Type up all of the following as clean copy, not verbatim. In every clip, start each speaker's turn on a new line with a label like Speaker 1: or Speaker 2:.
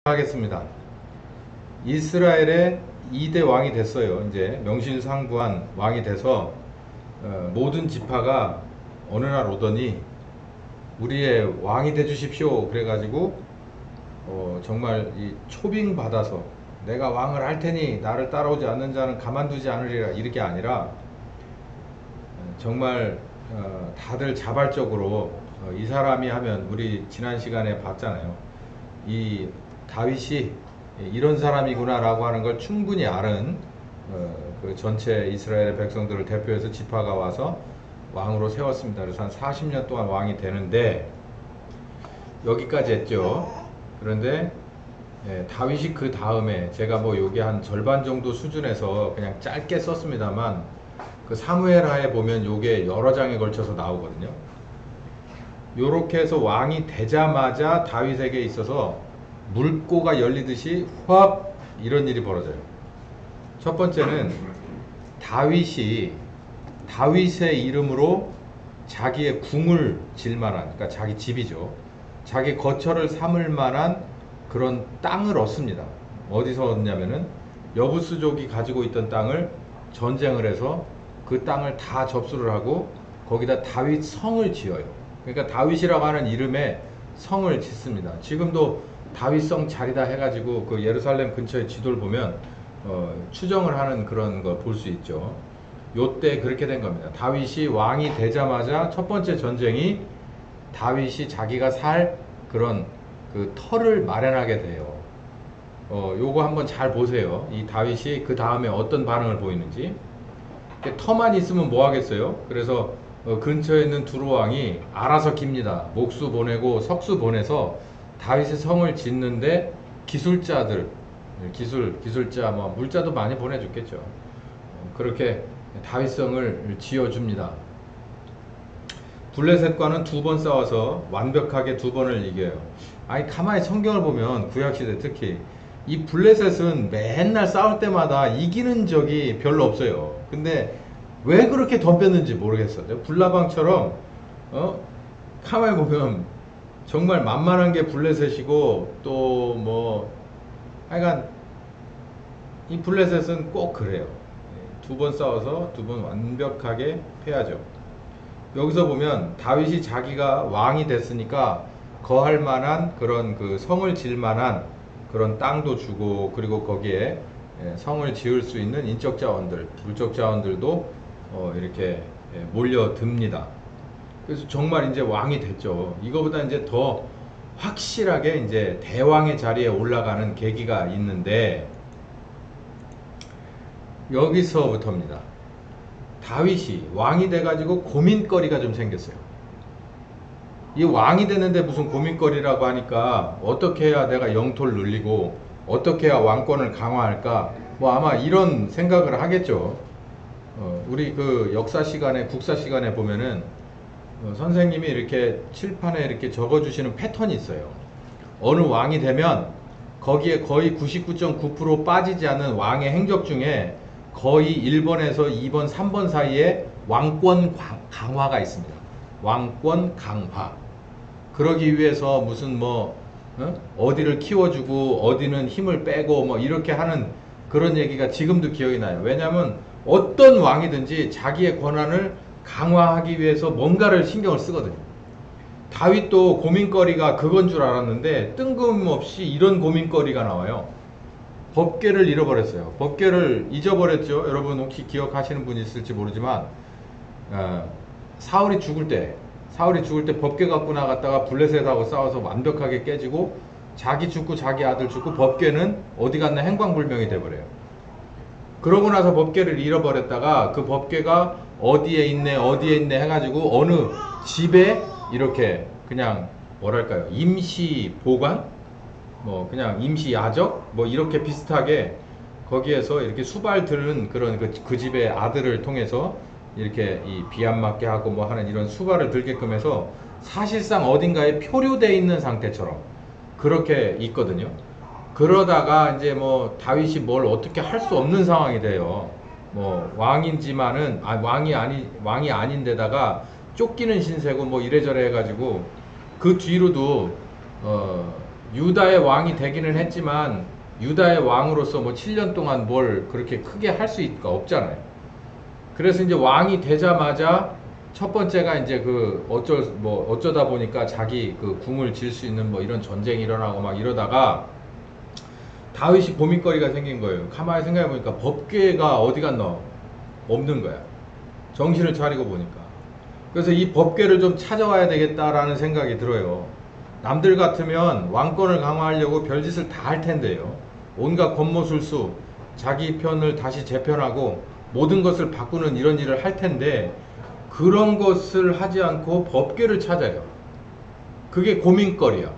Speaker 1: 하겠습니다. 이스라엘의 2대 왕이 됐어요. 이제 명실상부한 왕이 돼서 모든 지파가 어느 날 오더니 우리의 왕이 돼 주십시오. 그래가지고 정말 이 초빙 받아서 내가 왕을 할 테니 나를 따라오지 않는 자는 가만두지 않으리라, 이렇게 아니라 정말 다들 자발적으로 이 사람이 하면, 우리 지난 시간에 봤잖아요. 이 다윗이 이런 사람이구나 라고 하는 걸 충분히 아는 그 전체 이스라엘의 백성들을 대표해서 지파가 와서 왕으로 세웠습니다. 그래서 한 40년 동안 왕이 되는데 여기까지 했죠. 그런데 다윗이 그 다음에, 제가 뭐 여기 한 절반 정도 수준에서 그냥 짧게 썼습니다만, 그 사무엘하에 보면 요게 여러 장에 걸쳐서 나오거든요. 요렇게 해서 왕이 되자마자 다윗에게 있어서 물꼬가 열리듯이 확 이런 일이 벌어져요. 첫 번째는 다윗의 이름으로 자기의 궁을 질 만한, 그러니까 자기 집이죠, 자기 거처를 삼을 만한 그런 땅을 얻습니다. 어디서 얻냐면은 여부스족이 가지고 있던 땅을 전쟁을 해서 그 땅을 다 접수를 하고 거기다 다윗 성을 지어요. 그러니까 다윗이라고 하는 이름에 성을 짓습니다. 지금도 다윗성 자리다 해가지고 그 예루살렘 근처의 지도를 보면 추정을 하는 그런 거 볼 수 있죠. 요때 그렇게 된 겁니다. 다윗이 왕이 되자마자 첫 번째 전쟁이 다윗이 자기가 살 그런 그 터를 마련하게 돼요. 요거 한번 잘 보세요. 이 다윗이 그 다음에 어떤 반응을 보이는지. 터만 있으면 뭐 하겠어요? 그래서 근처에 있는 두로왕이 알아서 깁니다. 목수 보내고 석수 보내서 다윗의 성을 짓는데 기술자들, 기술자, 뭐 물자도 많이 보내줬겠죠. 그렇게 다윗성을 지어줍니다. 블레셋과는 2번 싸워서 완벽하게 2번을 이겨요. 아니, 가만히 성경을 보면 구약시대 특히 이 블레셋은 맨날 싸울 때마다 이기는 적이 별로 없어요. 근데 왜 그렇게 덤볐는지 모르겠어요. 불나방처럼 가만히 보면 정말 만만한 게 블레셋이고, 또 뭐 하여간 이 블레셋은 꼭 그래요. 2번 싸워서 2번 완벽하게 패하죠. 여기서 보면 다윗이 자기가 왕이 됐으니까 거할 만한 그런 그 성을 질 만한 그런 땅도 주고, 그리고 거기에 성을 지을 수 있는 인적 자원들, 물적 자원들도 이렇게 몰려듭니다. 그래서 정말 이제 왕이 됐죠. 이거보다 이제 더 확실하게 이제 대왕의 자리에 올라가는 계기가 있는데, 여기서부터입니다. 다윗이 왕이 돼가지고 고민거리가 좀 생겼어요. 이 왕이 되는데 무슨 고민거리라고 하니까, 어떻게 해야 내가 영토를 늘리고 어떻게 해야 왕권을 강화할까, 뭐 아마 이런 생각을 하겠죠. 우리 그 역사 시간에, 국사 시간에 보면은 선생님이 이렇게 칠판에 이렇게 적어주시는 패턴이 있어요. 어느 왕이 되면 거기에 거의 99.9% 빠지지 않는 왕의 행적 중에 거의 1번에서 2번, 3번 사이에 왕권 강화가 있습니다. 왕권 강화. 그러기 위해서 무슨 어디를 키워주고 어디는 힘을 빼고 뭐 이렇게 하는 그런 얘기가 지금도 기억이 나요. 왜냐하면 어떤 왕이든지 자기의 권한을 강화하기 위해서 뭔가를 신경을 쓰거든요. 다윗도 고민거리가 그건 줄 알았는데 뜬금없이 이런 고민거리가 나와요. 법궤를 잃어버렸어요. 법궤를 잊어버렸죠. 여러분 혹시 기억하시는 분이 있을지 모르지만 사울이 죽을 때 법궤 갖고 나갔다가 블레셋하고 싸워서 완벽하게 깨지고, 자기 죽고 자기 아들 죽고 법궤는 어디 갔나 행방불명이 돼버려요. 그러고 나서 법궤를 잃어버렸다가 그 법궤가 어디에 있네 해가지고 어느 집에 이렇게 그냥 뭐랄까요, 임시 보관, 뭐 그냥 임시 야적, 뭐 이렇게 비슷하게 거기에서 이렇게 수발 들은 그런 그 집의 아들을 통해서 이렇게 이 비안 맞게 하고 뭐 하는 이런 수발을 들게끔 해서 사실상 어딘가에 표류되어 있는 상태처럼 그렇게 있거든요. 그러다가 이제 뭐 다윗이 뭘 어떻게 할 수 없는 상황이 돼요. 뭐 왕인지만은 왕이 아닌데다가 쫓기는 신세고 뭐 이래저래 해가지고 그 뒤로도 유다의 왕이 되기는 했지만 유다의 왕으로서 뭐 7년 동안 뭘 그렇게 크게 할 수 없잖아요. 그래서 이제 왕이 되자마자 첫 번째가 이제 그 어쩌다 보니까 자기 그 궁을 질 수 있는 뭐 이런 전쟁이 일어나고 막 이러다가 다윗이 고민거리가 생긴 거예요. 가만히 생각해 보니까 법궤가 어디 갔나? 없는 거야. 정신을 차리고 보니까. 그래서 이 법궤를 좀 찾아와야 되겠다라는 생각이 들어요. 남들 같으면 왕권을 강화하려고 별짓을 다 할 텐데요. 온갖 권모술수, 자기 편을 다시 재편하고 모든 것을 바꾸는 이런 일을 할 텐데 그런 것을 하지 않고 법궤를 찾아요. 그게 고민거리야.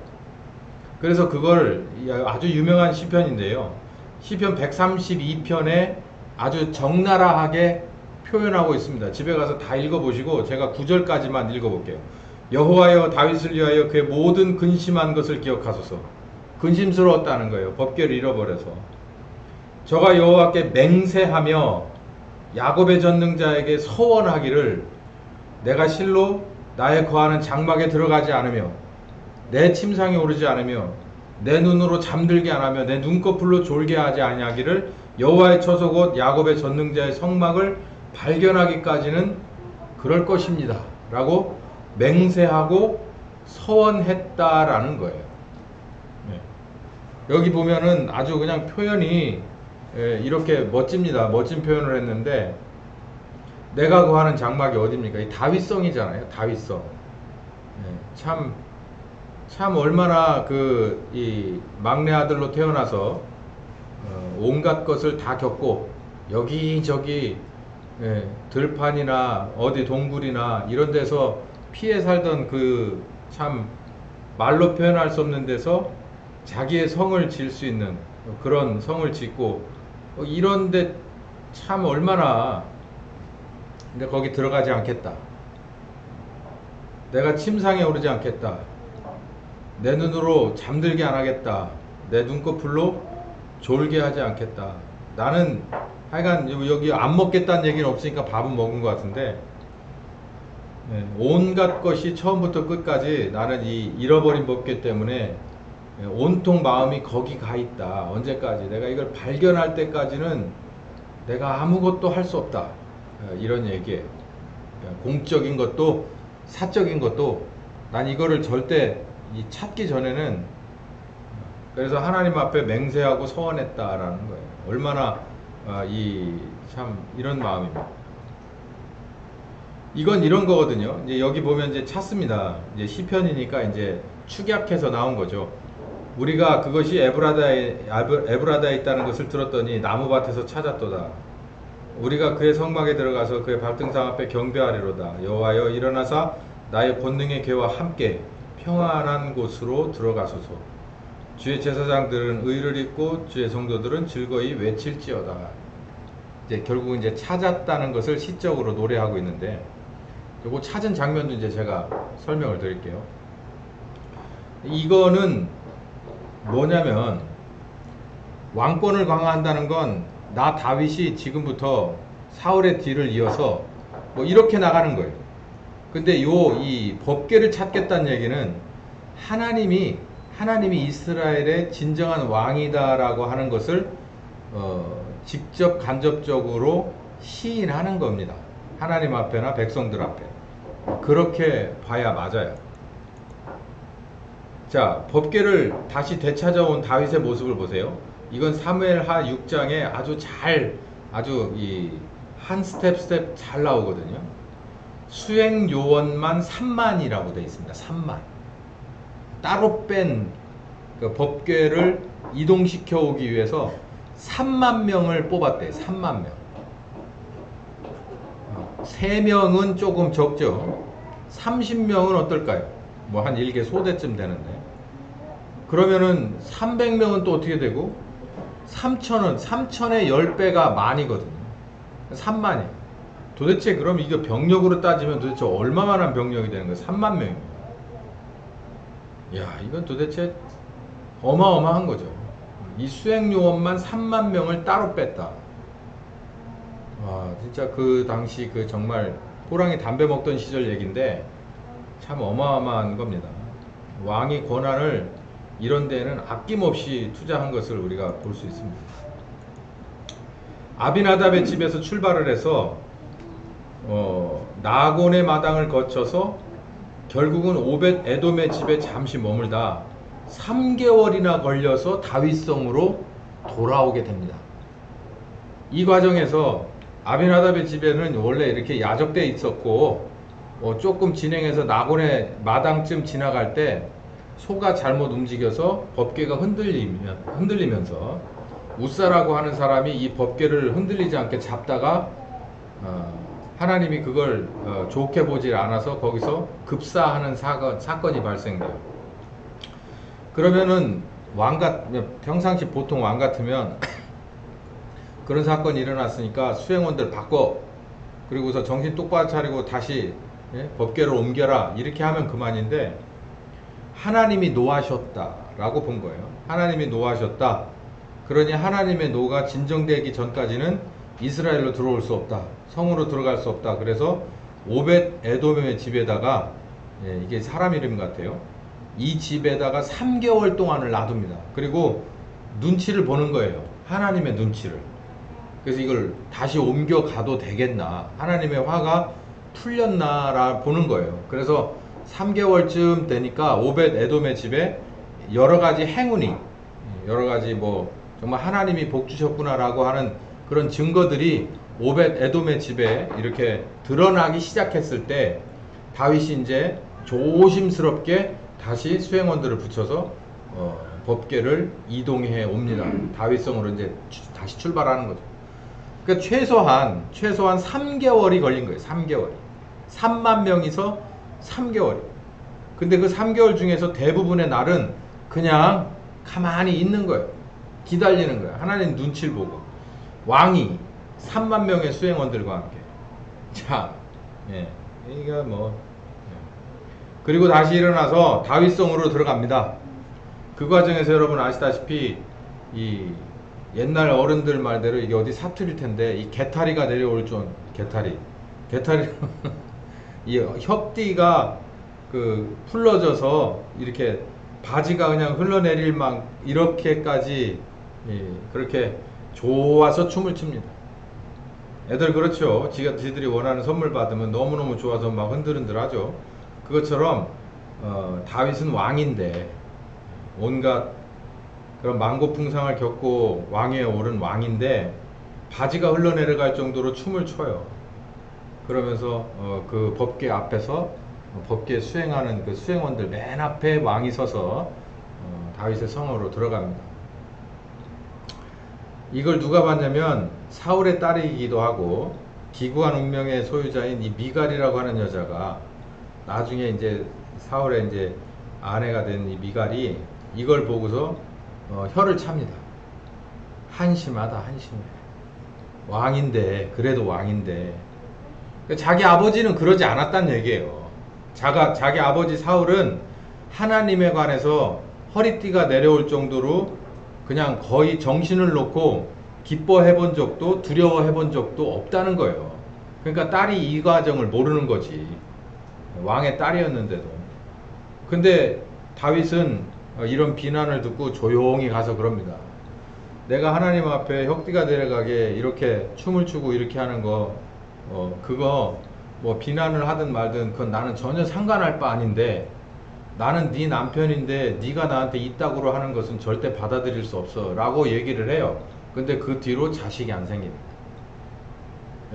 Speaker 1: 그래서 그걸 아주 유명한 시편인데요. 시편 132편에 아주 적나라하게 표현하고 있습니다. 집에 가서 다 읽어보시고 제가 9절까지만 읽어볼게요. 여호와여 다윗을 위하여 그의 모든 근심한 것을 기억하소서. 근심스러웠다는 거예요. 법궤를 잃어버려서. 저가 여호와께 맹세하며 야곱의 전능자에게 서원하기를 내가 실로 나의 거하는 장막에 들어가지 않으며 내 침상에 오르지 않으며 내 눈으로 잠들게 안 하며 내 눈꺼풀로 졸게 하지 아니하기를 여호와의 처소 곧 야곱의 전능자의 성막을 발견하기까지는 그럴 것입니다 라고 맹세하고 서원했다라는 거예요. 네. 여기 보면은 아주 그냥 표현이 이렇게 멋집니다. 멋진 표현을 했는데 내가 거하는 장막이 어딥니까? 이 다윗성이잖아요. 다윗성. 네. 참 얼마나 이 막내 아들로 태어나서 온갖 것을 다 겪고 여기저기 들판이나 어디 동굴이나 이런 데서 피해 살던 그 참 말로 표현할 수 없는 데서 자기의 성을 지을 수 있는 그런 성을 짓고 이런데 참 얼마나 근데 거기 들어가지 않겠다. 내가 침상에 오르지 않겠다. 내 눈으로 잠들게 안 하겠다. 내 눈꺼풀로 졸게 하지 않겠다. 나는 하여간 여기 안 먹겠다는 얘기는 없으니까 밥은 먹은 것 같은데 온갖 것이 처음부터 끝까지 나는 이 잃어버린 법궤 때문에 온통 마음이 거기 가 있다. 언제까지? 내가 이걸 발견할 때까지는 내가 아무것도 할 수 없다. 이런 얘기예요. 공적인 것도 사적인 것도 난 이거를 절대 찾기 전에는 그래서 하나님 앞에 맹세하고 서원했다라는 거예요. 얼마나 참 이런 마음입니다. 이건 이런 거거든요. 이제 여기 보면 이제 찾습니다. 이제 시편이니까 이제 축약해서 나온 거죠. 우리가 그것이 에브라다에 있다는 것을 들었더니 나무밭에서 찾았도다. 우리가 그의 성막에 들어가서 그의 발등상 앞에 경배하리로다. 여호와여 일어나사 나의 권능의 괴와 함께 평안한 곳으로 들어가소서. 주의 제사장들은 의를 입고 주의 성도들은 즐거이 외칠지어다. 이제 결국 이제 찾았다는 것을 시적으로 노래하고 있는데, 요거 찾은 장면도 이제 제가 설명을 드릴게요. 이거는 뭐냐면 왕권을 강화한다는 건 나 다윗이 지금부터 사울의 뒤를 이어서 뭐 이렇게 나가는 거예요. 근데 이 법궤를 찾겠다는 얘기는 하나님이 이스라엘의 진정한 왕이다라고 하는 것을 직접 간접적으로 시인하는 겁니다. 하나님 앞에나 백성들 앞에. 그렇게 봐야 맞아요. 자, 법궤를 다시 되찾아온 다윗의 모습을 보세요. 이건 사무엘하 6장에 아주 한 스텝 잘 나오거든요. 수행 요원만 3만이라고 되어 있습니다. 3만. 따로 뺀 그 법궤를 이동시켜 오기 위해서 3만 명을 뽑았대요. 3만 명. 3명은 조금 적죠. 30명은 어떨까요? 뭐 한 일개 소대쯤 되는데. 그러면은 300명은 또 어떻게 되고 3천의 10배가 만이거든요. 3만이. 도대체 그럼 이거 병력으로 따지면 도대체 얼마만한 병력이 되는 거예요? 3만 명입니다. 야, 이건 도대체 어마어마한 거죠. 이 수행요원만 3만 명을 따로 뺐다. 와, 진짜 그 당시 그 정말 호랑이 담배 먹던 시절 얘기인데 참 어마어마한 겁니다. 왕이 권한을 이런 데에는 아낌없이 투자한 것을 우리가 볼 수 있습니다. 아비나답의 집에서 출발을 해서 나곤의 마당을 거쳐서 결국은 오벳 에돔의 집에 잠시 머물다 3개월이나 걸려서 다윗성으로 돌아오게 됩니다. 이 과정에서 아비나답의 집에는 원래 이렇게 야적돼 있었고 조금 진행해서 나곤의 마당쯤 지나갈 때 소가 잘못 움직여서 법궤가 흔들리면서 우사라고 하는 사람이 이 법궤를 흔들리지 않게 잡다가 하나님이 그걸 좋게 보질 않아서 거기서 급사하는 사건이 발생돼요. 그러면은 평상시 보통 왕 같으면 그런 사건이 일어났으니까 수행원들 바꿔, 그리고서 정신 똑바로 차리고 다시 법궤를 옮겨라, 이렇게 하면 그만인데 하나님이 노하셨다라고 본 거예요. 하나님이 노하셨다. 그러니 하나님의 노가 진정되기 전까지는 이스라엘로 들어올 수 없다. 성으로 들어갈 수 없다. 그래서 오벳 에돔의 집에다가, 이게 사람 이름 같아요. 이 집에다가 3개월 동안을 놔둡니다. 그리고 눈치를 보는 거예요. 하나님의 눈치를. 그래서 이걸 다시 옮겨가도 되겠나, 하나님의 화가 풀렸나라 보는 거예요. 그래서 3개월쯤 되니까 오벳 에돔의 집에 여러가지 행운이, 여러가지 정말 하나님이 복 주셨구나라고 하는 그런 증거들이 오벳 에돔의 집에 이렇게 드러나기 시작했을 때 다윗이 이제 조심스럽게 다시 수행원들을 붙여서 법궤를 이동해 옵니다. 다윗성으로 이제 다시 출발하는 거죠. 그러니까 최소한 3개월이 걸린 거예요. 3개월이. 3만 명이서 3개월이. 근데 그 3개월 중에서 대부분의 날은 그냥 가만히 있는 거예요. 기다리는 거예요. 하나님 눈치를 보고. 왕이 3만 명의 수행원들과 함께. 자, 이거 그리고 다시 일어나서 다윗성으로 들어갑니다. 그 과정에서 여러분 아시다시피 이 옛날 어른들 말대로 이게 어디 사투리일 텐데 이 개타리가 내려올 줄, 개타리 이 협띠가 풀러져서 이렇게 바지가 그냥 흘러내릴 막 이렇게까지 그렇게 좋아서 춤을 춥니다. 애들 그렇죠. 지들이 원하는 선물 받으면 너무너무 좋아서 막 흔들흔들 하죠. 그것처럼 다윗은 왕인데 온갖 그런 만고풍상을 겪고 왕위에 오른 왕인데 바지가 흘러내려갈 정도로 춤을 춰요. 그러면서 그 법궤 앞에서 법궤 수행하는 그 수행원들 맨 앞에 왕이 서서 다윗의 성으로 들어갑니다. 이걸 누가 봤냐면 사울의 딸이기도 하고 기구한 운명의 소유자인 이 미갈이라고 하는 여자가 나중에 이제 사울의 이제 아내가 된 이 미갈이 이걸 보고서 혀를 찹니다. 한심하다, 한심해. 왕인데, 그래도 왕인데. 자기 아버지는 그러지 않았단 얘기예요. 자기 아버지 사울은 하나님에 관해서 허리띠가 내려올 정도로 그냥 거의 정신을 놓고 기뻐해 본 적도 두려워해 본 적도 없다는 거예요. 그러니까 딸이 이 과정을 모르는 거지. 왕의 딸이었는데도. 근데 다윗은 이런 비난을 듣고 조용히 가서 그럽니다. 내가 하나님 앞에 혁띠가 내려가게 이렇게 춤을 추고 이렇게 하는 거, 그거 비난을 하든 말든 그건 나는 전혀 상관할 바 아닌데, 나는 네 남편인데 네가 나한테 이따구로 하는 것은 절대 받아들일 수 없어 라고 얘기를 해요. 근데 그 뒤로 자식이 안 생깁니다.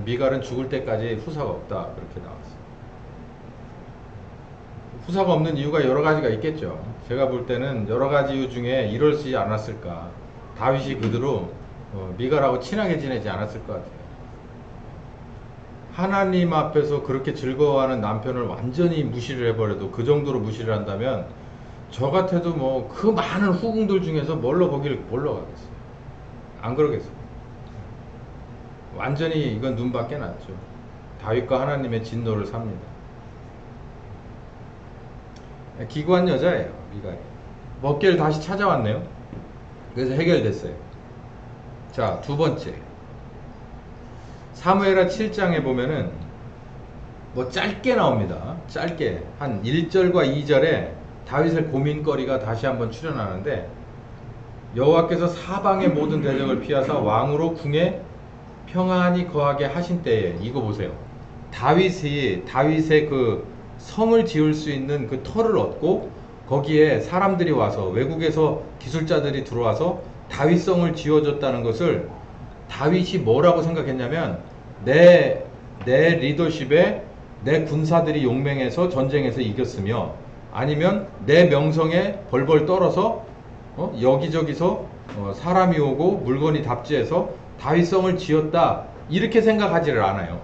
Speaker 1: 미갈은 죽을 때까지 후사가 없다, 그렇게 나왔어요. 후사가 없는 이유가 여러 가지가 있겠죠. 제가 볼 때는 여러 가지 이유 중에 이러지 않았을까. 다윗이 그대로 미갈하고 친하게 지내지 않았을 것 같아요. 하나님 앞에서 그렇게 즐거워하는 남편을 완전히 무시를 해버려도, 그 정도로 무시를 한다면 저 같아도 그 많은 후궁들 중에서 뭘로 가겠어요. 안 그러겠어요. 완전히 이건 눈밖에 났죠. 다윗과 하나님의 진노를 삽니다. 기구한 여자예요, 미갈이. 법궤를 다시 찾아왔네요. 그래서 해결됐어요. 자, 두 번째. 사무엘하 7장에 보면은 짧게 나옵니다. 짧게 한 1절과 2절에 다윗의 고민거리가 다시 한번 출현하는데, 여호와께서 사방의 모든 대적을 피하사 왕으로 궁에 평안히 거하게 하신 때에, 이거 보세요. 다윗의 그 성을 지을 수 있는 그 터를 얻고, 거기에 사람들이 와서, 외국에서 기술자들이 들어와서 다윗성을 지어줬다는 것을 다윗이 뭐라고 생각했냐면, 내 리더십에 내 군사들이 용맹해서 전쟁에서 이겼으며, 아니면 내 명성에 벌벌 떨어서 여기저기서 사람이 오고 물건이 답지해서 다윗성을 지었다, 이렇게 생각하지를 않아요.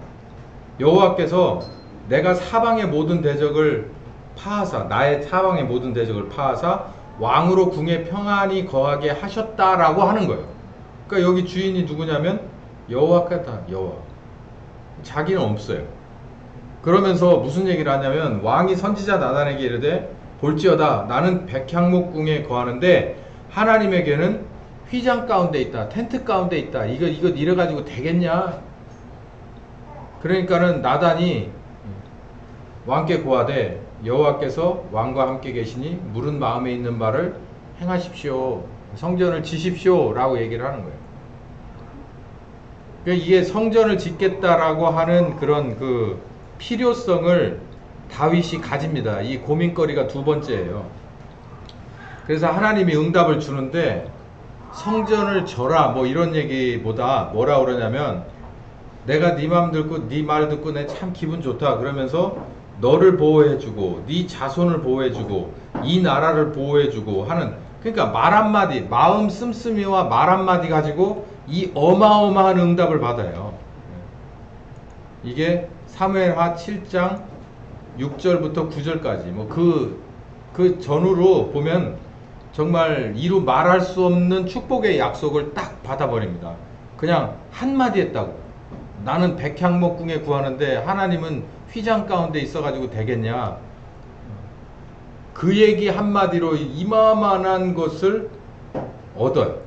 Speaker 1: 여호와께서 내가 사방의 모든 대적을 파하사, 나의 사방의 모든 대적을 파하사 왕으로 궁에 평안히 거하게 하셨다라고 하는 거예요. 그러니까 여기 주인이 누구냐면 여호와께다. 여호와. 자기는 없어요. 그러면서 무슨 얘기를 하냐면, 왕이 선지자 나단에게 이르되 볼지어다, 나는 백향목궁에 거하는데 하나님에게는 휘장 가운데 있다, 텐트 가운데 있다. 이거 이래가지고 되겠냐? 그러니까는 나단이 왕께 고하되 여호와께서 왕과 함께 계시니 물은 마음에 있는 바를 행하십시오, 성전을 지십시오 라고 얘기를 하는 거예요. 그러니까 이게 성전을 짓겠다라고 하는 그런 그 필요성을 다윗이 가집니다. 이 고민거리가 두 번째예요. 그래서 하나님이 응답을 주는데, 성전을 져라 뭐 이런 얘기보다 뭐라 그러냐면, 내가 네 맘 듣고 네 말 듣고 내 참 기분 좋다 그러면서 너를 보호해주고 네 자손을 보호해주고 이 나라를 보호해주고 하는, 그러니까 말 한마디, 마음 씀씀이와 말 한마디 가지고 이 어마어마한 응답을 받아요. 이게 사무엘하 7장 6절부터 9절까지 뭐 그 전후로 보면 정말 이루 말할 수 없는 축복의 약속을 딱 받아버립니다. 그냥 한마디 했다고. 나는 백향목궁에 구하는데 하나님은 휘장 가운데 있어가지고 되겠냐? 그 얘기 한마디로 이만한 것을 얻어요.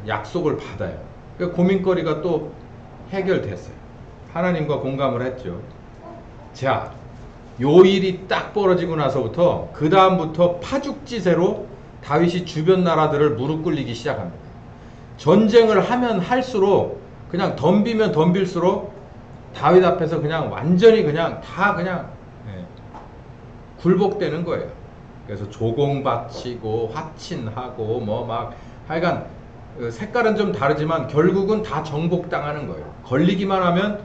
Speaker 1: 약속을 받아요. 그러니까 고민거리가 또 해결됐어요. 하나님과 공감을 했죠. 자, 요 일이 딱 벌어지고 나서부터 그 다음부터 파죽지세로 다윗이 주변 나라들을 무릎 꿇리기 시작합니다. 전쟁을 하면 할수록, 그냥 덤비면 덤빌수록 다윗 앞에서 그냥 완전히 그냥 다 그냥 굴복되는 거예요. 그래서 조공 바치고 화친하고 뭐 막 하여간 색깔은 좀 다르지만 결국은 다 정복당하는 거예요. 걸리기만 하면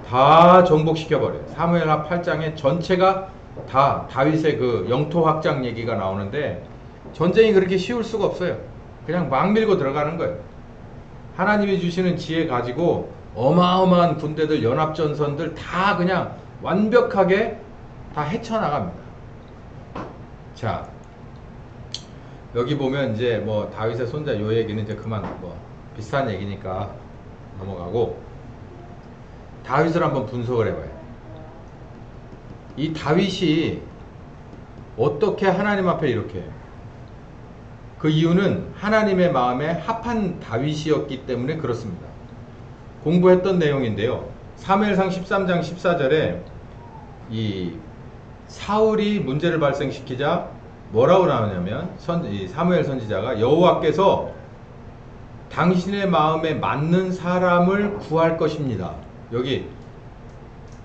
Speaker 1: 다 정복시켜버려요. 사무엘하 8장에 전체가 다 다윗의 그 영토 확장 얘기가 나오는데, 전쟁이 그렇게 쉬울 수가 없어요. 그냥 막 밀고 들어가는 거예요. 하나님이 주시는 지혜 가지고 어마어마한 군대들, 연합전선들 다 그냥 완벽하게 다 헤쳐나갑니다. 자, 여기 보면 이제 뭐 다윗의 손자 요 얘기는 이제 그만, 뭐 비슷한 얘기니까 넘어가고, 다윗을 한번 분석을 해봐요. 이 다윗이 어떻게 하나님 앞에 이렇게 해요? 그 이유는 하나님의 마음에 합한 다윗이었기 때문에 그렇습니다. 공부했던 내용인데요. 사무엘상 13장 14절에 이 사울이 문제를 발생시키자 뭐라고 나오냐면, 사무엘 선지자가 여호와께서 당신의 마음에 맞는 사람을 구할 것입니다. 여기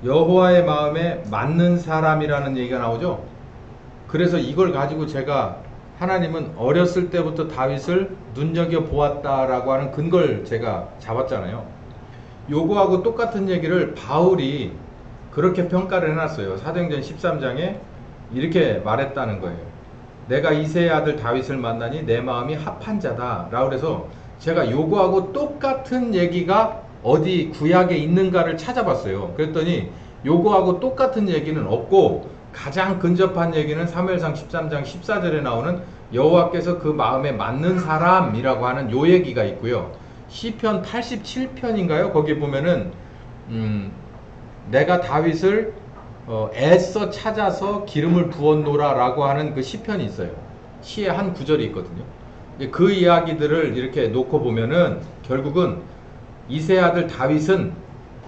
Speaker 1: 여호와의 마음에 맞는 사람이라는 얘기가 나오죠. 그래서 이걸 가지고 제가, 하나님은 어렸을 때부터 다윗을 눈여겨보았다라고 하는 근거를 제가 잡았잖아요. 요거하고 똑같은 얘기를 바울이 그렇게 평가를 해놨어요. 사도행전 13장에 이렇게 말했다는 거예요. 내가 이새의 아들 다윗을 만나니 내 마음이 합한 자다 라고 해서, 제가 요거하고 똑같은 얘기가 어디 구약에 있는가를 찾아봤어요. 그랬더니 요거하고 똑같은 얘기는 없고, 가장 근접한 얘기는 사무엘상 13장 14절에 나오는 여호와께서 그 마음에 맞는 사람이라고 하는 요 얘기가 있고요. 시편 87편인가요? 거기 보면은 내가 다윗을 애써 찾아서 기름을 부었노라 라고 하는 그 시편이 있어요. 시의 한 구절이 있거든요. 그 이야기들을 이렇게 놓고 보면은 결국은 이새의 아들 다윗은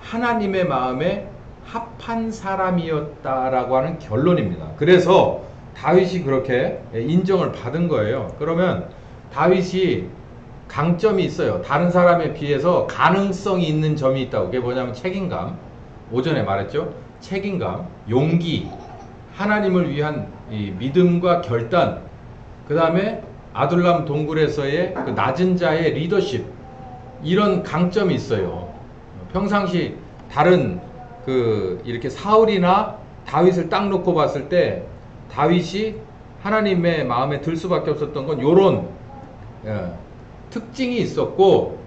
Speaker 1: 하나님의 마음에 합한 사람이었다라고 하는 결론입니다. 그래서 다윗이 그렇게 인정을 받은 거예요. 그러면 다윗이 강점이 있어요. 다른 사람에 비해서 가능성이 있는 점이 있다고. 그게 뭐냐면 책임감. 오전에 말했죠. 책임감, 용기, 하나님을 위한 이 믿음과 결단, 그 다음에 아둘람 동굴에서의 그 낮은 자의 리더십, 이런 강점이 있어요. 평상시 다른 그 이렇게 사울이나 다윗을 딱 놓고 봤을 때 다윗이 하나님의 마음에 들 수밖에 없었던 건 요런 특징이 있었고,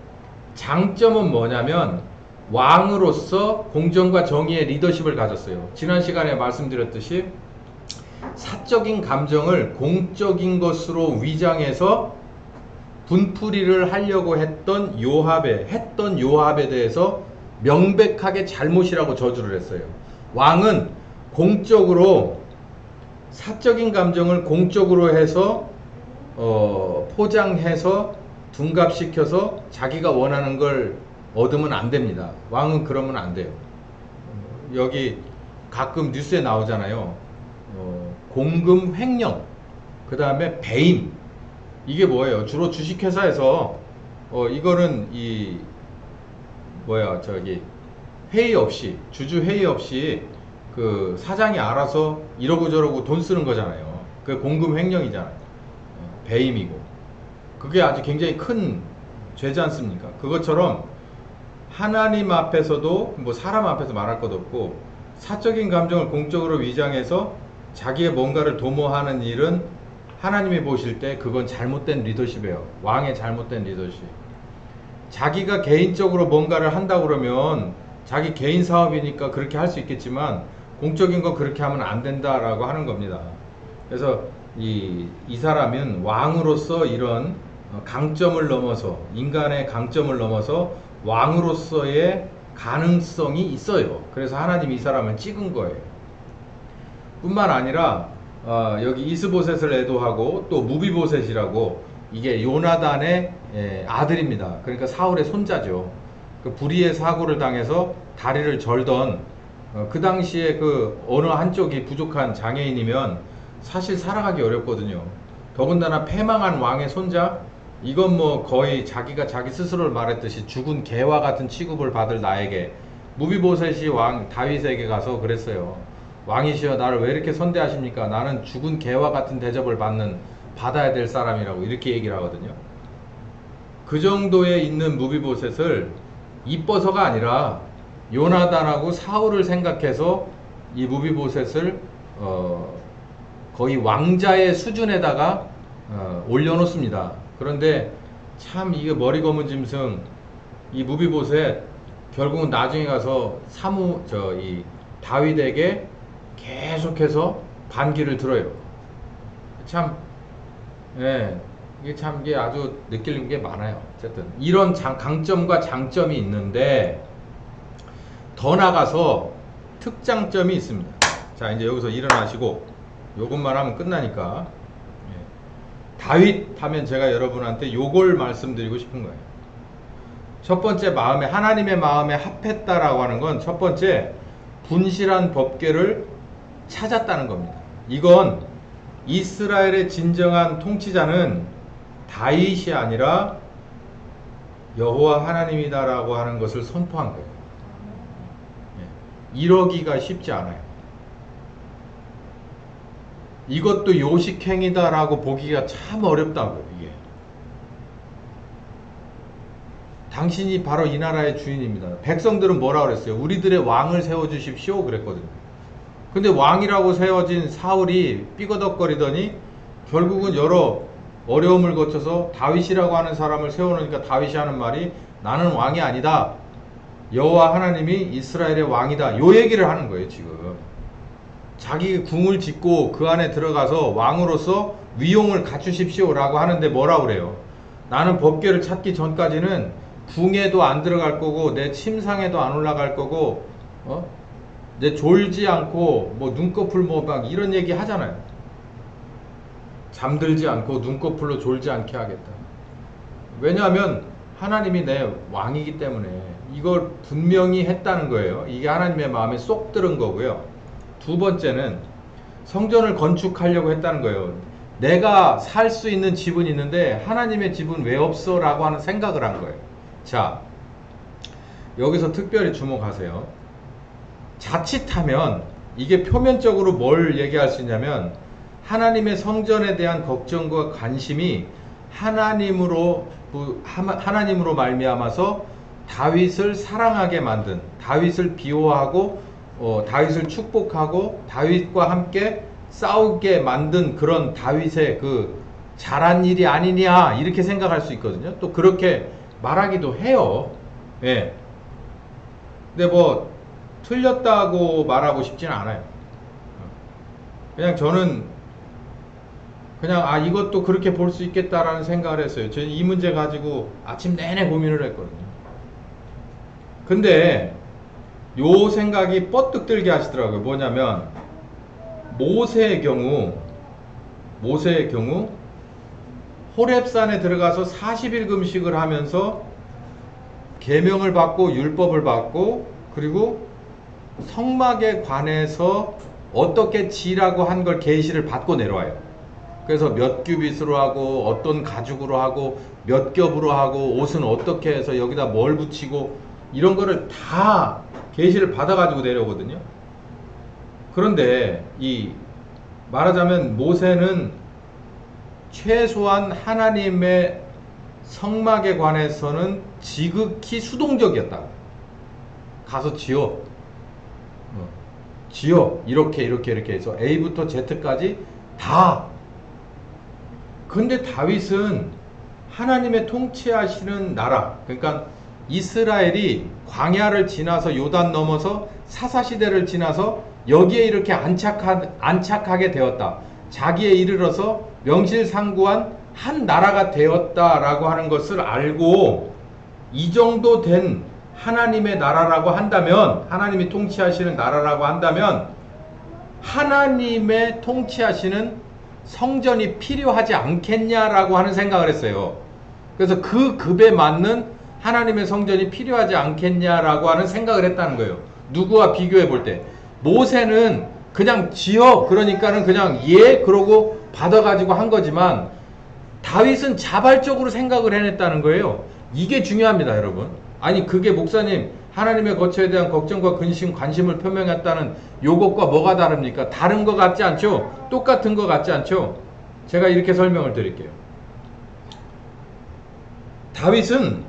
Speaker 1: 장점은 뭐냐면 왕으로서 공정과 정의의 리더십을 가졌어요. 지난 시간에 말씀드렸듯이 사적인 감정을 공적인 것으로 위장해서 분풀이를 하려고 했던 요압에 대해서 명백하게 잘못이라고 저주를 했어요. 왕은 공적으로 사적인 감정을 공적으로 해서 포장해서 둔갑시켜서 자기가 원하는 걸 얻으면 안 됩니다. 왕은 그러면 안 돼요. 여기 가끔 뉴스에 나오잖아요. 공금 횡령, 그 다음에 배임. 이게 뭐예요? 주로 주식회사에서 이거는 회의 없이, 주주 회의 없이 그 사장이 알아서 이러고 저러고 돈 쓰는 거잖아요. 그게 공금 횡령이잖아요. 배임이고. 그게 아주 굉장히 큰 죄지 않습니까? 그것처럼 하나님 앞에서도 뭐 사람 앞에서 말할 것도 없고, 사적인 감정을 공적으로 위장해서 자기의 뭔가를 도모하는 일은 하나님이 보실 때 그건 잘못된 리더십이에요. 왕의 잘못된 리더십. 자기가 개인적으로 뭔가를 한다고 그러면 자기 개인 사업이니까 그렇게 할 수 있겠지만 공적인 거 그렇게 하면 안 된다라고 하는 겁니다. 그래서 이 사람은 왕으로서 이런 강점을 넘어서, 인간의 강점을 넘어서 왕으로서의 가능성이 있어요. 그래서 하나님이 이 사람을 찍은 거예요. 뿐만 아니라 여기 이스보셋을 애도하고 또 무비보셋이라고, 이게 요나단의 아들입니다. 그러니까 사울의 손자죠. 그 불의의 사고를 당해서 다리를 절던 그 당시에 그 어느 한쪽이 부족한 장애인이면 사실 살아가기 어렵거든요. 더군다나 패망한 왕의 손자, 이건 뭐 거의 자기가 자기 스스로를 말했듯이 죽은 개와 같은 취급을 받을 나에게, 무비보셋이 왕 다윗에게 가서 그랬어요. 왕이시여, 나를 왜 이렇게 선대하십니까? 나는 죽은 개와 같은 대접을 받아야 될 사람이라고 이렇게 얘기를 하거든요. 그 정도에 있는 무비보셋을 이뻐서가 아니라 요나단하고 사울을 생각해서 이 무비보셋을 거의 왕자의 수준에다가 올려놓습니다. 그런데 참 이게 머리 검은 짐승, 이 무비보셋 결국은 나중에 가서 이 다윗에게 계속해서 반기를 들어요. 참, 이게 아주 느끼는 게 많아요. 어쨌든 이런 강점과 장점이 있는데 더 나가서 특장점이 있습니다. 자, 이제 여기서 일어나시고 요것만 하면 끝나니까. 다윗 하면 제가 여러분한테 요걸 말씀드리고 싶은 거예요. 첫 번째, 하나님의 마음에 합했다라고 하는 건 첫 번째, 분실한 법궤를 찾았다는 겁니다. 이건 이스라엘의 진정한 통치자는 다윗이 아니라 여호와 하나님이다라고 하는 것을 선포한 거예요. 이러기가 쉽지 않아요. 이것도 요식행위다라고 보기가 참 어렵다고요. 이게 당신이 바로 이 나라의 주인입니다. 백성들은 뭐라 그랬어요? 우리들의 왕을 세워주십시오 그랬거든요. 근데 왕이라고 세워진 사울이 삐거덕거리더니 결국은 여러 어려움을 거쳐서 다윗이라고 하는 사람을 세워놓으니까 다윗이 하는 말이, 나는 왕이 아니다, 여호와 하나님이 이스라엘의 왕이다, 요 얘기를 하는 거예요. 지금 자기 궁을 짓고 그 안에 들어가서 왕으로서 위용을 갖추십시오 라고 하는데 뭐라 그래요? 나는 법궤를 찾기 전까지는 궁에도 안 들어갈 거고 내 침상에도 안 올라갈 거고 내 졸지 않고 뭐 눈꺼풀 뭐 막 이런 얘기 하잖아요. 잠들지 않고 눈꺼풀로 졸지 않게 하겠다. 왜냐하면 하나님이 내 왕이기 때문에 이걸 분명히 했다는 거예요. 이게 하나님의 마음에 쏙 들은 거고요. 두 번째는 성전을 건축하려고 했다는 거예요. 내가 살 수 있는 집은 있는데 하나님의 집은 왜 없어? 라고 하는 생각을 한 거예요. 자, 여기서 특별히 주목하세요. 자칫하면 이게 표면적으로 뭘 얘기할 수 있냐면 하나님의 성전에 대한 걱정과 관심이 하나님으로 말미암아서 다윗을 사랑하게 만든, 다윗을 비호하고 다윗을 축복하고 다윗과 함께 싸우게 만든 그런 다윗의 그 잘한 일이 아니냐 이렇게 생각할 수 있거든요. 또 그렇게 말하기도 해요. 예. 근데 뭐 틀렸다고 말하고 싶지는 않아요. 그냥 저는 그냥 이것도 그렇게 볼 수 있겠다라는 생각을 했어요. 저는 이 문제 가지고 아침 내내 고민을 했거든요. 근데 요 생각이 뻗뜩 들게 하시더라고요. 뭐냐면 모세의 경우 호렙산에 들어가서 40일 금식을 하면서 계명을 받고 율법을 받고 그리고 성막에 관해서 어떻게 지라고 한 걸 계시를 받고 내려와요. 그래서 몇 규빗으로 하고 어떤 가죽으로 하고 몇 겹으로 하고 옷은 어떻게 해서 여기다 뭘 붙이고 이런 거를 다 계시를 받아가지고 내려오거든요. 그런데 말하자면 모세는 최소한 하나님의 성막에 관해서는 지극히 수동적이었다. 가서 지어 이렇게 해서 A부터 Z까지 다. 근데 다윗은 하나님의 통치하시는 나라, 그러니까 이스라엘이 광야를 지나서 요단 넘어서 사사시대를 지나서 여기에 이렇게 안착하게 되었다. 자기에 이르러서 명실상부한 한 나라가 되었다라고 하는 것을 알고 이 정도 된 하나님의 나라라고 한다면, 하나님이 통치하시는 나라라고 한다면 하나님의 통치하시는 성전이 필요하지 않겠냐라고 하는 생각을 했어요. 그래서 그 급에 맞는 하나님의 성전이 필요하지 않겠냐라고 하는 생각을 했다는 거예요. 누구와 비교해 볼 때 모세는 그냥 지어 그러니까는 그냥 그러고 받아가지고 한 거지만 다윗은 자발적으로 생각을 해냈다는 거예요. 이게 중요합니다, 여러분. 아니 그게 목사님 하나님의 거처에 대한 걱정과 근심, 관심을 표명했다는 요것과 뭐가 다릅니까? 다른 것 같지 않죠? 똑같은 것 같지 않죠? 제가 이렇게 설명을 드릴게요. 다윗은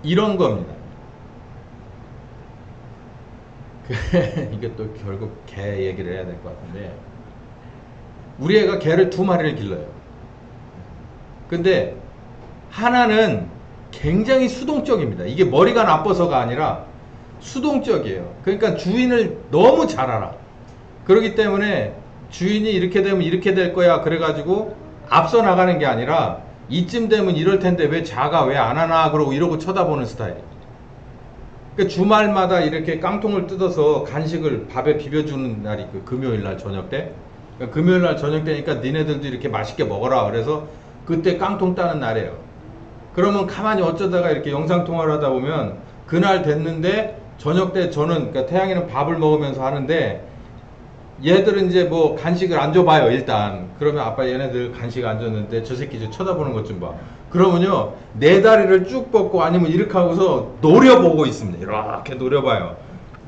Speaker 1: 이런 겁니다. 이게 또 결국 개 얘기를 해야 될 것 같은데 우리 애가 개를 2마리를 길러요. 근데 하나는 굉장히 수동적입니다. 이게 머리가 나빠서가 아니라 수동적이에요. 그러니까 주인을 너무 잘 알아. 그렇기 때문에 주인이 이렇게 되면 이렇게 될 거야 그래가지고 앞서 나가는 게 아니라 이쯤 되면 이럴 텐데 왜 자가 왜 안 하나 그러고 이러고 쳐다보는 스타일이에요. 그러니까 주말마다 이렇게 깡통을 뜯어서 간식을 밥에 비벼주는 날이 그 금요일날 저녁 때. 그러니까 금요일날 저녁 때니까 니네들도 이렇게 맛있게 먹어라. 그래서 그때 깡통 따는 날이에요. 그러면 가만히 어쩌다가 이렇게 영상통화를 하다 보면 그날 됐는데 저녁 때 저는 그러니까 태양이는 밥을 먹으면서 하는데 얘들은 이제 뭐 간식을 안 줘봐요 일단. 그러면 아빠 얘네들 간식 안 줬는데 저 새끼 좀 쳐다보는 것 좀 봐. 그러면요 내 다리를 쭉 뻗고 아니면 이렇게 하고서 노려보고 있습니다. 이렇게 노려봐요.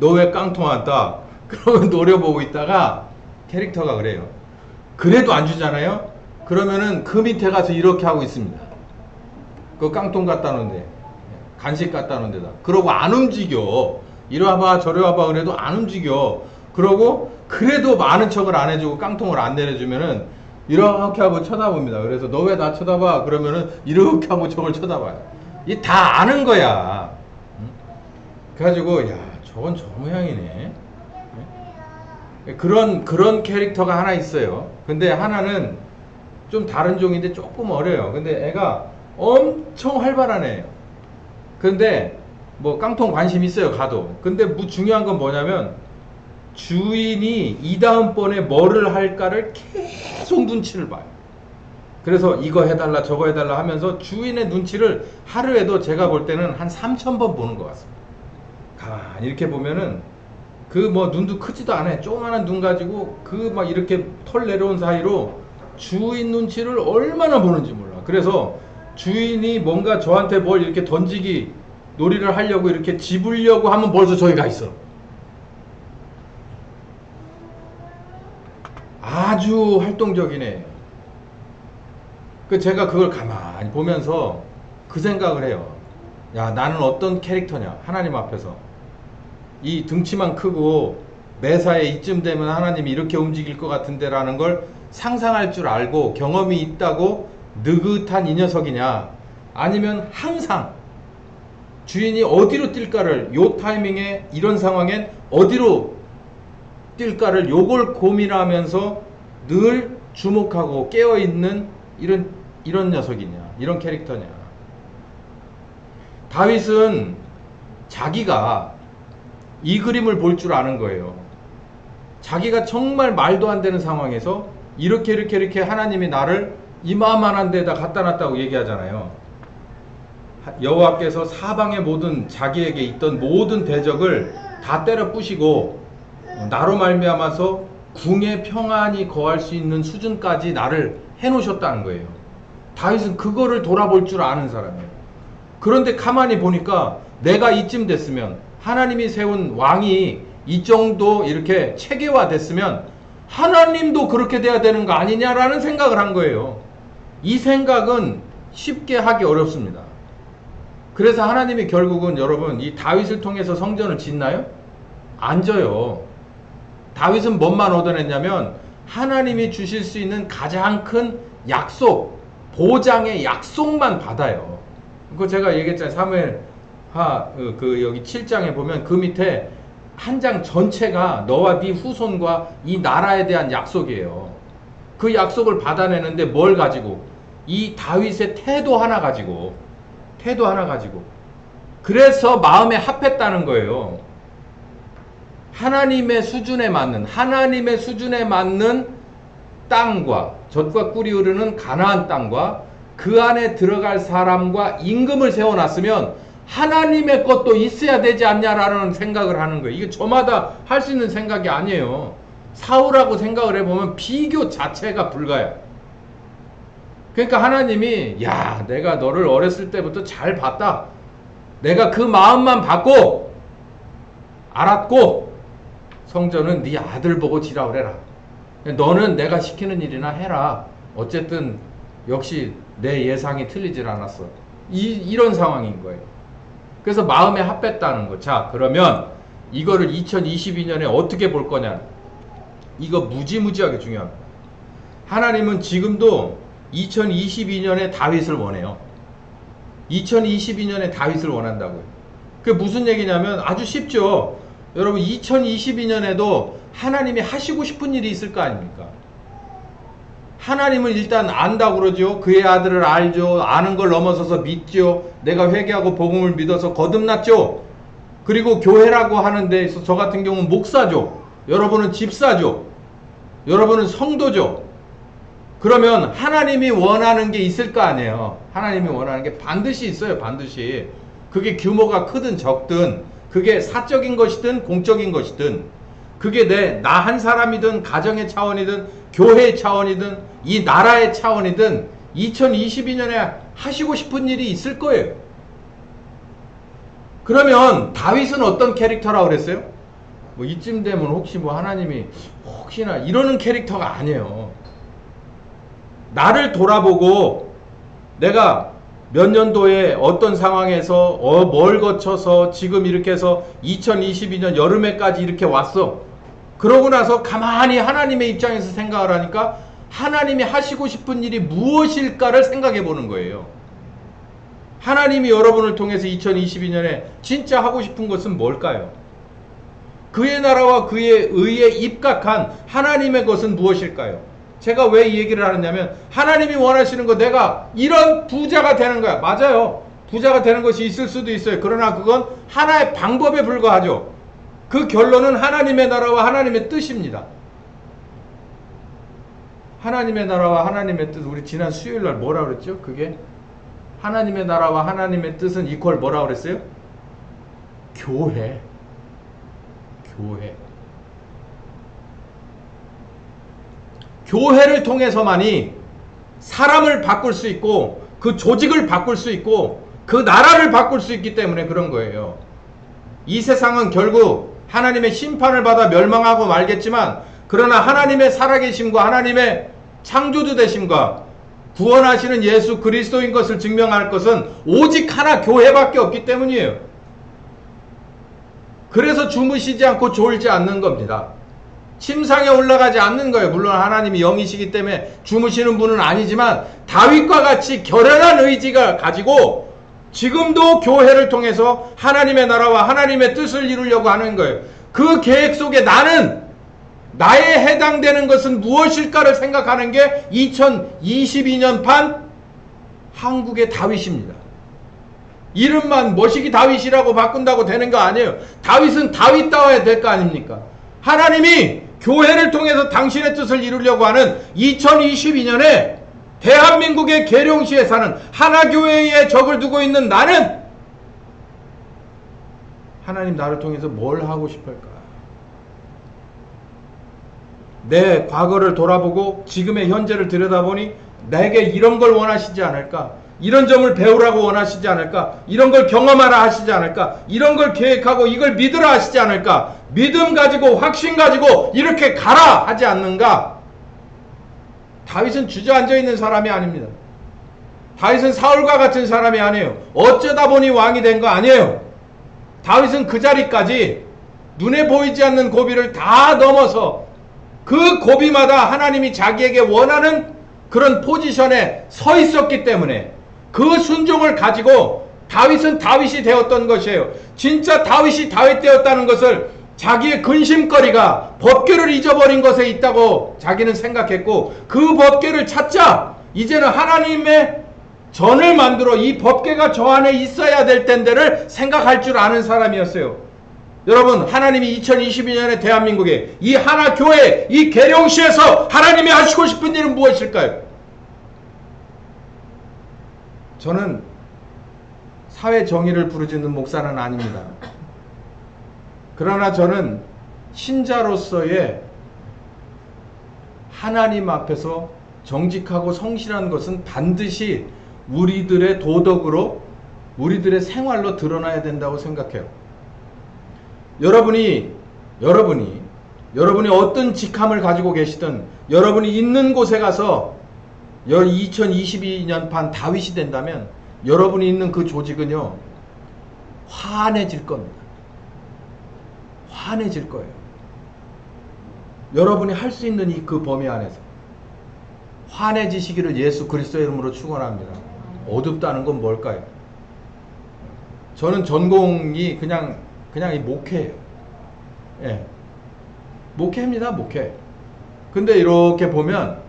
Speaker 1: 너 왜 깡통 안 따? 그러면 노려보고 있다가 캐릭터가 그래요. 그래도 안 주잖아요. 그러면은 그 밑에 가서 이렇게 하고 있습니다. 그 깡통 갖다 놓은데 간식 갖다 놓은 데다. 그러고 안 움직여. 이리 와봐 저리 와봐 그래도 안 움직여. 그러고 그래도 많은 척을 안 해주고 깡통을 안 내려주면은 이렇게 하고 쳐다봅니다. 그래서 너 왜 나 쳐다봐? 그러면은 이렇게 하고 저걸 쳐다봐요. 이 다 아는 거야. 그래가지고 야 저건 저 모양이네. 그런 캐릭터가 하나 있어요. 근데 하나는 좀 다른 종인데 조금 어려요. 근데 애가 엄청 활발한 애예요. 근데 뭐 깡통 관심 있어요 가도. 근데 뭐 중요한 건 뭐냐면 주인이 이 다음번에 뭐를 할까를 계속 눈치를 봐요. 그래서 이거 해달라 저거 해달라 하면서 주인의 눈치를 하루에도 제가 볼 때는 한 3,000번 보는 것 같습니다. 가만히 이렇게 보면은 그 뭐 눈도 크지도 않아. 조그만한 눈 가지고 그 막 이렇게 털 내려온 사이로 주인 눈치를 얼마나 보는지 몰라. 그래서 주인이 뭔가 저한테 뭘 이렇게 던지기 놀이를 하려고 이렇게 집으려고 하면 벌써 저기 가 있어. 아주 활동적이네. 그 제가 그걸 가만히 보면서 그 생각을 해요. 야, 나는 어떤 캐릭터냐, 하나님 앞에서. 이 등치만 크고 매사에 이쯤 되면 하나님이 이렇게 움직일 것 같은데 라는 걸 상상할 줄 알고 경험이 있다고 느긋한 이 녀석이냐, 아니면 항상 주인이 어디로 뛸까를, 요 타이밍에 이런 상황엔 어디로 뛸까를 요걸 고민하면서 늘 주목하고 깨어있는 이런 녀석이냐, 이런 캐릭터냐. 다윗은 자기가 이 그림을 볼 줄 아는 거예요. 자기가 정말 말도 안 되는 상황에서 이렇게 하나님이 나를 이마만한 데다 갖다 놨다고 얘기하잖아요. 여호와께서 사방의 모든 자기에게 있던 모든 대적을 다 때려 부시고 나로 말미암아서 궁에 평안히 거할 수 있는 수준까지 나를 해놓으셨다는 거예요. 다윗은 그거를 돌아볼 줄 아는 사람이에요. 그런데 가만히 보니까 내가 이쯤 됐으면, 하나님이 세운 왕이 이 정도 이렇게 체계화 됐으면 하나님도 그렇게 돼야 되는 거 아니냐라는 생각을 한 거예요. 이 생각은 쉽게 하기 어렵습니다. 그래서 하나님이 결국은 여러분 이 다윗을 통해서 성전을 짓나요? 안 져요. 다윗은 뭔만 얻어냈냐면 하나님이 주실 수 있는 가장 큰 약속, 보장의 약속만 받아요. 그거 제가 얘기했잖아요. 사무엘하 여기 7장에 보면 그 밑에 한 장 전체가 너와 네 후손과 이 나라에 대한 약속이에요. 그 약속을 받아내는데 뭘 가지고? 이 다윗의 태도 하나 가지고. 그래서 마음에 합했다는 거예요. 하나님의 수준에 맞는 땅과, 젖과 꿀이 흐르는 가나안 땅과 그 안에 들어갈 사람과 임금을 세워놨으면 하나님의 것도 있어야 되지 않냐라는 생각을 하는 거예요. 이게 저마다 할 수 있는 생각이 아니에요. 사울하고 생각을 해보면 비교 자체가 불가야. 그러니까 하나님이, 야, 내가 너를 어렸을 때부터 잘 봤다. 내가 그 마음만 받고 알았고 성전은 네 아들 보고 지라 그래라. 너는 내가 시키는 일이나 해라. 어쨌든 역시 내 예상이 틀리질 않았어. 이런 상황인 거예요. 그래서 마음에 합했다는 거. 자, 그러면 이거를 2022년에 어떻게 볼 거냐. 이거 무지무지하게 중요합니다. 하나님은 지금도 2022년에 다윗을 원해요. 2022년에 다윗을 원한다고요. 그게 무슨 얘기냐면 아주 쉽죠. 여러분 2022년에도 하나님이 하시고 싶은 일이 있을 거 아닙니까? 하나님을 일단 안다고 그러죠. 그의 아들을 알죠. 아는 걸 넘어서서 믿죠. 내가 회개하고 복음을 믿어서 거듭났죠. 그리고 교회라고 하는 데 있어서 저 같은 경우는 목사죠. 여러분은 집사죠. 여러분은 성도죠. 그러면 하나님이 원하는 게 있을 거 아니에요. 하나님이 원하는 게 반드시 있어요. 반드시. 그게 규모가 크든 적든, 그게 사적인 것이든 공적인 것이든, 그게 나 한 사람이든 가정의 차원이든 교회의 차원이든 이 나라의 차원이든 2022년에 하시고 싶은 일이 있을 거예요. 그러면 다윗은 어떤 캐릭터라고 그랬어요? 뭐 이쯤 되면 혹시 뭐 하나님이 혹시나 이러는 캐릭터가 아니에요. 나를 돌아보고 내가 몇 년도에 어떤 상황에서 뭘 거쳐서 지금 이렇게 해서 2022년 여름에까지 이렇게 왔어. 그러고 나서 가만히 하나님의 입장에서 생각을 하니까 하나님이 하시고 싶은 일이 무엇일까를 생각해 보는 거예요. 하나님이 여러분을 통해서 2022년에 진짜 하고 싶은 것은 뭘까요? 그의 나라와 그의 의에 입각한 하나님의 것은 무엇일까요? 제가 왜 이 얘기를 하느냐면 하나님이 원하시는 거 내가 이런 부자가 되는 거야. 맞아요. 부자가 되는 것이 있을 수도 있어요. 그러나 그건 하나의 방법에 불과하죠. 그 결론은 하나님의 나라와 하나님의 뜻입니다. 하나님의 나라와 하나님의 뜻, 우리 지난 수요일날 뭐라 그랬죠? 그게 하나님의 나라와 하나님의 뜻은 이퀄 뭐라 그랬어요? 교회. 교회를 통해서만이 사람을 바꿀 수 있고 그 조직을 바꿀 수 있고 그 나라를 바꿀 수 있기 때문에 그런 거예요. 이 세상은 결국 하나님의 심판을 받아 멸망하고 말겠지만, 그러나 하나님의 살아계심과 하나님의 창조주 되심과 구원하시는 예수 그리스도인 것을 증명할 것은 오직 하나 교회밖에 없기 때문이에요. 그래서 주무시지 않고 졸지 않는 겁니다. 침상에 올라가지 않는 거예요. 물론 하나님이 영이시기 때문에 주무시는 분은 아니지만 다윗과 같이 결연한 의지가 가지고 지금도 교회를 통해서 하나님의 나라와 하나님의 뜻을 이루려고 하는 거예요. 그 계획 속에 나에 해당되는 것은 무엇일까를 생각하는 게 2022년 판 한국의 다윗입니다. 이름만 머시기 다윗이라고 바꾼다고 되는 거 아니에요. 다윗은 다윗다워야 될 거 아닙니까? 하나님이 교회를 통해서 당신의 뜻을 이루려고 하는 2022년에 대한민국의 계룡시에 사는 하나교회에 적을 두고 있는 나는 하나님 나를 통해서 뭘 하고 싶을까? 내 과거를 돌아보고 지금의 현재를 들여다보니 내게 이런 걸 원하시지 않을까? 이런 점을 배우라고 원하시지 않을까? 이런 걸 경험하라 하시지 않을까? 이런 걸 계획하고 이걸 믿으라 하시지 않을까? 믿음 가지고 확신 가지고 이렇게 가라 하지 않는가? 다윗은 주저앉아 있는 사람이 아닙니다. 다윗은 사울과 같은 사람이 아니에요. 어쩌다 보니 왕이 된 거 아니에요. 다윗은 그 자리까지 눈에 보이지 않는 고비를 다 넘어서 그 고비마다 하나님이 자기에게 원하는 그런 포지션에 서 있었기 때문에 그 순종을 가지고 다윗은 다윗이 되었던 것이에요. 진짜 다윗이 다윗 되었다는 것을 자기의 근심거리가 법궤를 잊어버린 것에 있다고 자기는 생각했고, 그 법궤를 찾자 이제는 하나님의 전을 만들어 이 법궤가 저 안에 있어야 될 텐데를 생각할 줄 아는 사람이었어요. 여러분, 하나님이 2022년에 대한민국에 이 하나교회 이 계룡시에서 하나님이 하시고 싶은 일은 무엇일까요? 저는 사회 정의를 부르짖는 목사는 아닙니다. 그러나 저는 신자로서의 하나님 앞에서 정직하고 성실한 것은 반드시 우리들의 도덕으로, 우리들의 생활로 드러나야 된다고 생각해요. 여러분이 어떤 직함을 가지고 계시든 여러분이 있는 곳에 가서 2022년 반 다윗이 된다면 여러분이 있는 그 조직은요, 환해질 겁니다. 환해질 거예요. 여러분이 할 수 있는 이 그 범위 안에서 환해지시기를 예수 그리스도의 이름으로 축원합니다. 어둡다는 건 뭘까요? 저는 전공이 그냥 이 목회예요. 예. 목회입니다, 목회. 근데 이렇게 보면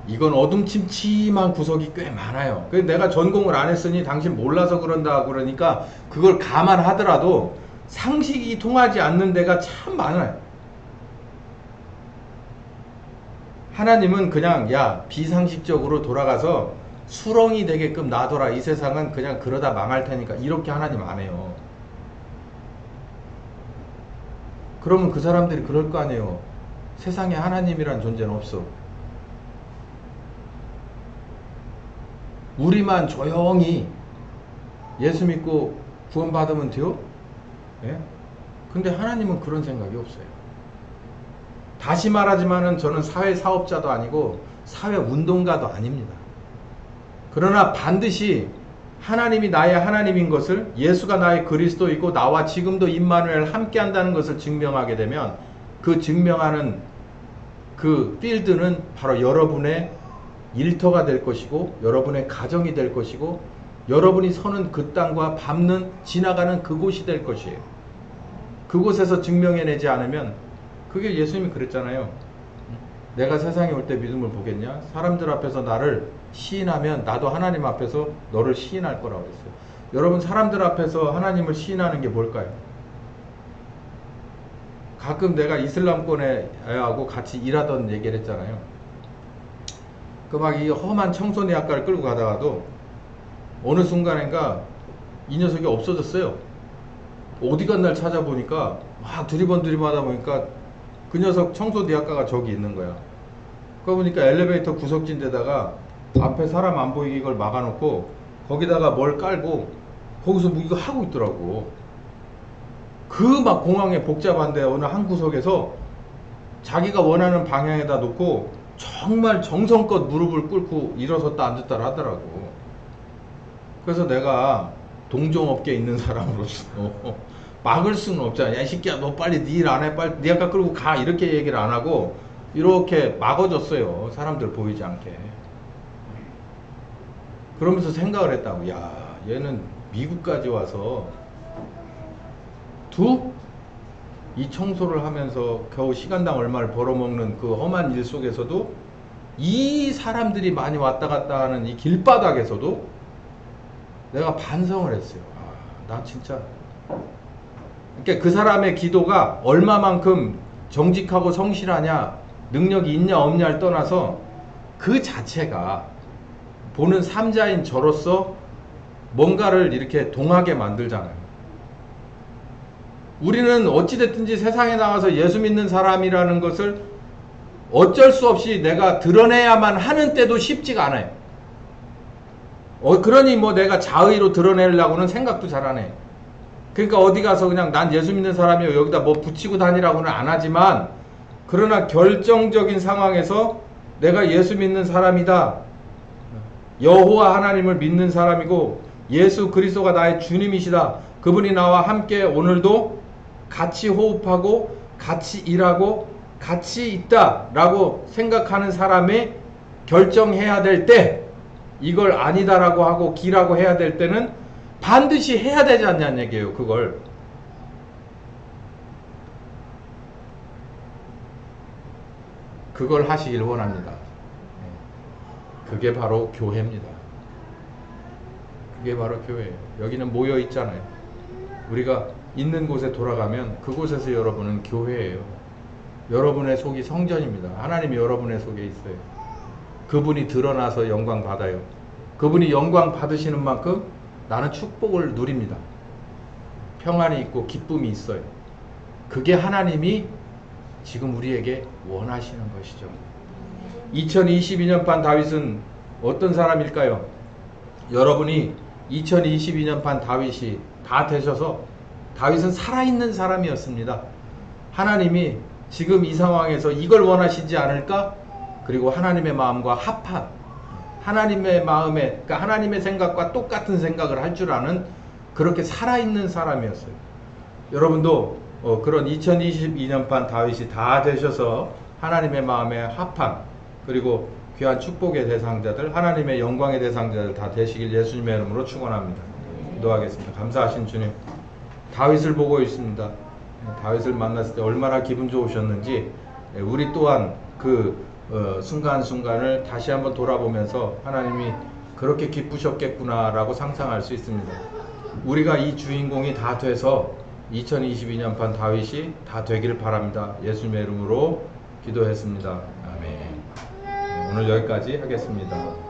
Speaker 1: 이건 어둠침침한 구석이 꽤 많아요. 내가 전공을 안 했으니 당신 몰라서 그런다 그러니까 그걸 감안하더라도 상식이 통하지 않는 데가 참 많아요. 하나님은 그냥 비상식적으로 돌아가서 수렁이 되게끔 놔둬라. 이 세상은 그냥 그러다 망할 테니까 이렇게 하나님 안 해요. 그러면 그 사람들이 그럴 거 아니에요. 세상에 하나님이란 존재는 없어. 우리만 조용히 예수 믿고 구원받으면 돼요? 예? 근데 하나님은 그런 생각이 없어요. 다시 말하지만은 저는 사회사업자도 아니고 사회운동가도 아닙니다. 그러나 반드시 하나님이 나의 하나님인 것을, 예수가 나의 그리스도이고 나와 지금도 임마누엘 함께 한다는 것을 증명하게 되면 그 증명하는 그 필드는 바로 여러분의 일터가 될 것이고 여러분의 가정이 될 것이고 여러분이 서는 그 땅과 밟는 지나가는 그곳이 될 것이에요. 그곳에서 증명해내지 않으면, 그게 예수님이 그랬잖아요. 내가 세상에 올 때 믿음을 보겠냐? 사람들 앞에서 나를 시인하면 나도 하나님 앞에서 너를 시인할 거라고 했어요. 여러분, 사람들 앞에서 하나님을 시인하는 게 뭘까요? 가끔 내가 이슬람권에 하고 같이 일하던 얘기를 했잖아요. 그 막 이 험한 청소년학과를 끌고 가다가도 어느 순간인가 이 녀석이 없어졌어요. 어디 간 날 찾아보니까 막 두리번 하다 보니까 그 녀석 청소대학가가 저기 있는 거야. 그거 보니까 엘리베이터 구석진 데다가 앞에 사람 안 보이게 이걸 막아놓고 거기다가 뭘 깔고 거기서 뭐 이거 하고 있더라고. 그 막 공항에 복잡한데 어느 한 구석에서 자기가 원하는 방향에다 놓고 정말 정성껏 무릎을 꿇고 일어섰다 앉았다 하더라고. 그래서 내가 동종업계에 있는 사람으로서 막을 수는 없잖아. 야, 이 새끼야, 너 빨리 네 일 안 해. 빨리 네 아까 끌고 가. 이렇게 얘기를 안 하고 이렇게 막아줬어요. 사람들 보이지 않게. 그러면서 생각을 했다고. 야, 얘는 미국까지 와서 이 청소를 하면서 겨우 시간당 얼마를 벌어먹는 그 험한 일 속에서도 이 사람들이 많이 왔다 갔다 하는 이 길바닥에서도 내가 반성을 했어요. 아, 나 진짜. 그러니까 그 사람의 기도가 얼마만큼 정직하고 성실하냐, 능력이 있냐 없냐를 떠나서 그 자체가 보는 삼자인 저로서 뭔가를 이렇게 동하게 만들잖아요. 우리는 어찌됐든지 세상에 나가서 예수 믿는 사람이라는 것을 어쩔 수 없이 내가 드러내야만 하는 때도 쉽지가 않아요. 그러니 뭐 내가 자의로 드러내려고는 생각도 잘 안 해. 그러니까 어디 가서 그냥 난 예수 믿는 사람이요 여기다 뭐 붙이고 다니라고는 안 하지만, 그러나 결정적인 상황에서 내가 예수 믿는 사람이다, 여호와 하나님을 믿는 사람이고 예수 그리스도가 나의 주님이시다, 그분이 나와 함께 오늘도 같이 호흡하고 같이 일하고 같이 있다 라고 생각하는 사람이 결정해야 될 때, 이걸 아니다라고 하고 기라고 해야 될 때는 반드시 해야 되지 않냐는 얘기예요. 그걸 하시길 원합니다. 그게 바로 교회입니다. 그게 바로 교회예요. 여기는 모여 있잖아요. 우리가 있는 곳에 돌아가면 그곳에서 여러분은 교회예요. 여러분의 속이 성전입니다. 하나님이 여러분의 속에 있어요. 그분이 드러나서 영광 받아요. 그분이 영광 받으시는 만큼 나는 축복을 누립니다. 평안이 있고 기쁨이 있어요. 그게 하나님이 지금 우리에게 원하시는 것이죠. 2022년판 다윗은 어떤 사람일까요? 여러분이 2022년판 다윗이 다 되셔서, 다윗은 살아있는 사람이었습니다. 하나님이 지금 이 상황에서 이걸 원하시지 않을까? 그리고 하나님의 마음과 합한, 하나님의 마음에, 그러니까 하나님의 생각과 똑같은 생각을 할 줄 아는 그렇게 살아있는 사람이었어요. 여러분도 그런 2022년판 다윗이 다 되셔서 하나님의 마음에 합한, 그리고 귀한 축복의 대상자들, 하나님의 영광의 대상자들 다 되시길 예수님의 이름으로 축원합니다. 기도하겠습니다. 감사하신 주님, 다윗을 보고 있습니다. 다윗을 만났을 때 얼마나 기분 좋으셨는지 우리 또한 그 순간순간을 다시 한번 돌아보면서 하나님이 그렇게 기쁘셨겠구나 라고 상상할 수 있습니다. 우리가 이 주인공이 다 돼서 2022년판 다윗이 다 되기를 바랍니다. 예수님의 이름으로 기도했습니다. 아멘. 오늘 여기까지 하겠습니다.